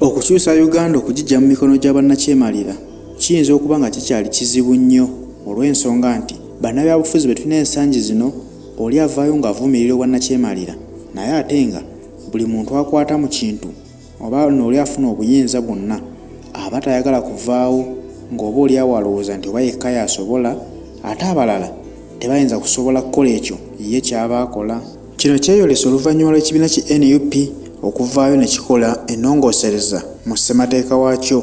Okukyusa Uganda okugijja mu mikono gy'abannakyemalira kiyinza okuba nga kikyali kizibu nnyo olw'ensonga nti bannabyabufuzi be tulina ensangi zino oli avaayo ng'avumirira obwannakyemalira naye ate nga buli muntu akwata mu kintu oba n'oli afuna obuyinza bwonna aba tayagala kuvaawo ng'oba oli awo alowooza nti oba yekka y'asobola ate abalala tebayinza kusobola kukola ekyo ye kyaba akola. Kino kyeyolesa oluvannyuma lw'ekibiina ki NUP okuvaayo ne kikola ennongoosereza mu ssemateeka waakyo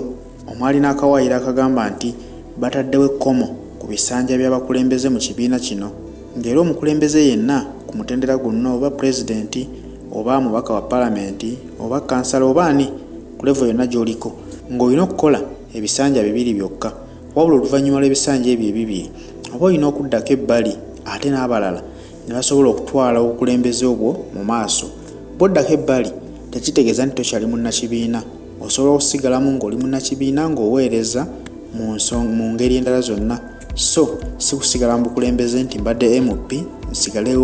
omwali n'akawaayiro akagamba nti bataddewo ekkomo ku bisanja by'abakulembeze mu kibiina kino ng'era omukulembeze yenna ku mutendera guno oba pulezidenti oba mubaka wa palamenti oba kansala oba ani ku levo yonna gy'oliko ng'olina okukola ebisanja bibiri byokka wabula oluvannyuma lw'ebisanja ebyo ebibiri oba olina okuddako ebbali ate n'abalala ne basobola okutwala obukulembeze obwo mu maaso. Bw'oddako ebbali tekitegeeza nti tokyali munnakibiina, osobola okusigalamu ng'oli munnakibiina ng'oweereza mu ngeri endala zonna, so si kusigala mu bukulembeze nti mbadde MP nsigale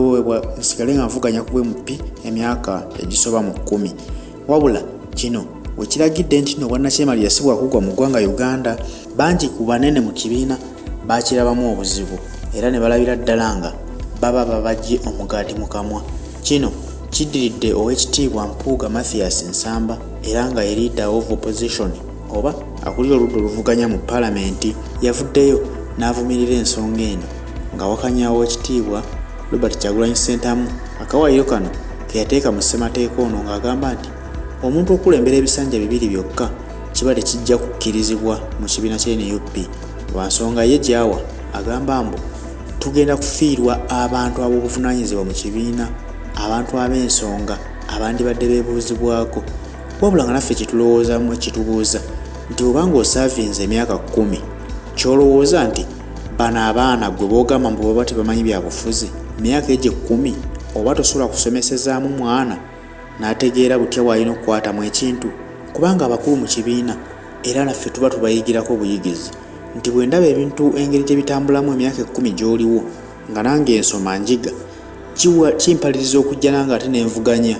nga nvuganya ku MP emyaka egisoba mu 10. Wabula kino wekiragidde nti n'obwannakyemalira si bwakugwa mu ggwanga Uganda, bangi ku banene mu kibiina bakirabamu obuzibu era ne balabira ddala nga baba babajje omugaati mu kamwa. Kino kiddiridde Oweekitiibwa Mpuuga Mathias Nsamba era nga ye leader of opposition oba akulira oludda oluvuganya mu palamenti yavuddeyo n'avumirira ensonga eno ng'awakanya Oweekitiibwa Robert Kyagulanyi Ssentamu akawaayiro kano ke yateeka mu ssemateeka ono ng'agamba nti omuntu okulembera ebisanja bibiri byokka kiba tekijja kukkirizibwa mu kibiina kya NUP lwa nsonga ye gy'awa agamba mbu tugenda kufiirwa abantu ab'obuvunaanyizibwa mu kibiina, abantu ab'ensonga abandibadde beebuuzibwako, wabula nga naffe kitulowoozamu ekitubuuza nti obanga osaavinze emyaka 10 kyolowooza nti bano abaana gwe boogamba mbu baba tebamanyi byabufuzi emyaka egyo 10 oba tosobola kusomesezaamu mwana n'ategeera butya bw'alina okukwatamu ekintu, kubanga abakulu mu kibiina era naffe tuba tubayigirako buyigizi nti bwe ndaba ebintu engeri gye bitambulamu emyaka 10 gy'oliwo nga nange ensoma njiga kimpaliriza okujja nange ate nenvuganya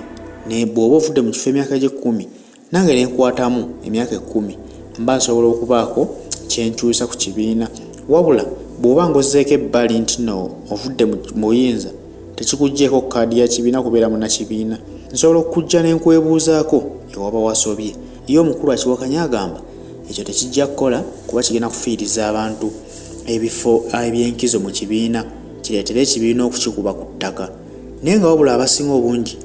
ne bw'oba ovudde mu kifo emyaka gye 10 nange nenkwatamu emyaka 10 mba nsobola okubaako kyenkyusa ku kibiina. Wabula bw'oba ngozzeeko ebbali nti no ovudde mu buyinza tekikugjeeko kaadi ya kibiina kubeera munnakibiina, nsobola okujja nenkwebuuzaako ewaba wasobye. Ye omukulu akiwakanya agamba ekyo tekijja kukola kuba kigenda kufiiriza abantu ebifo ebyenkizo mu kibiina kireetere ekibiina okukikuba ku ttaka. Naye nga wabula abasinga obungi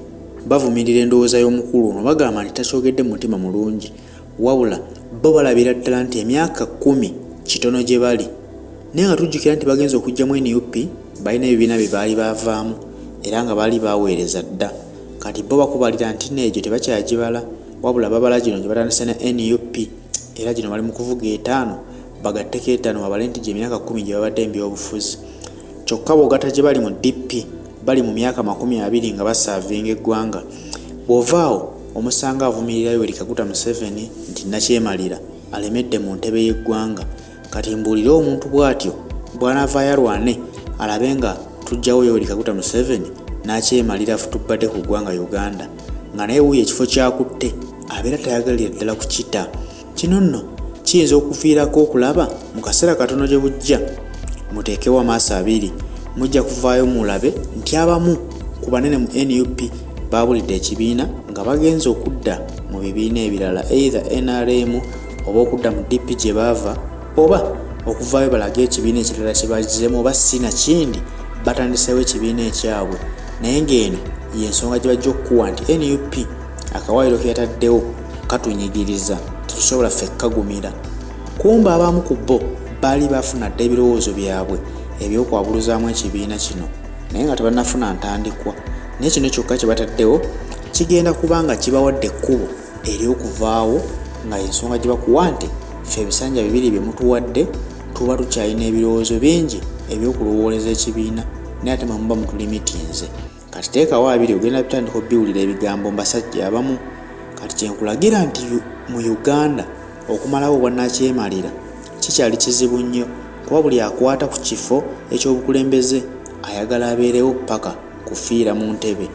bavumirira endowooza y'omukulu ono bagamba nti takyogedde mu mutima mulungi, wabula bo balabira ddala nti emyaka 10 kitono gye bali. Naye nga tujjukira nti bagenza okujjamu NUP balina ebibiina bye baali baavaamu era nga baali baweereza dda, kati bo bakubalira nti neegyo tebakyagibala wabula babala gino gye batandise ne NUP era gino bali mu kuvuga 5 bagatteko 5 babale nti gye emyaka 10 gye babadde mbyobufuzi. Kyokka bw'ogatta gye bali mu DP bali mu myaka 20 nga basaavinga eggwanga. Bw'ovaawo omusanga avumirira Yoweri Kaguta Museveni nti nakyemalira alemedde mu ntebe y'eggwanga, kati mbuulire omuntu bw'atyo bw'anaavaayo alwane alabe nga tujjawo Yoweri Kaguta Museveni n'akyemalira futubadde ku ggwanga Uganda nga naye wuuyo ekifo kyakutte abeera tayagalira ddala kukita. Kino nno kiyinza okuviirako okulaba mu kaseera katono gye bujja muteekewo amaaso abiri mujja kuvaayo mulabe nti abamu ku banene mu NUP baabulidde ekibiina nga bagenza okudda mu bibiina ebirala either NRM oba okudda mu DP gye baava oba okuvaayo balage ekibiina ekirala kye bagizeemu oba sina kindi batandisewo ekibiina ekyabwe. Naye ng'eno y'ensonga gye bajja okukuwa nti NUP akawaayiro ke yataddewo katunyigiriza tetusobola ffe kagumira. Kumba abamu ku bo baali bafuna dda ebirowoozo byabwe ebyokwabuluzaamu ekibiina kino naye nga tebannafuna ntandikwa. Naye kino kyokka kye bataddewo kigenda kuba nga kibawadde ekkubo ery'okuvaawo nga ensonga gye bakuwa nti ffe ebisanja bibiri bye mutuwadde tuba tukyalina ebirowoozo bingi ebyokulowooleza ekibiina naye ate muba mutulimitinze. Kati teekawo abiri ogenda bitandika biwulira ebigambo mbasajja abamu. Kati kyenkulagira nti mu Uganda okumalawo obwannakyemalira kikyali kizibu nnyo kuba buli akwata ku kifo eky'obukulembeze ayagala abeerewo paka kufiira mu ntebe.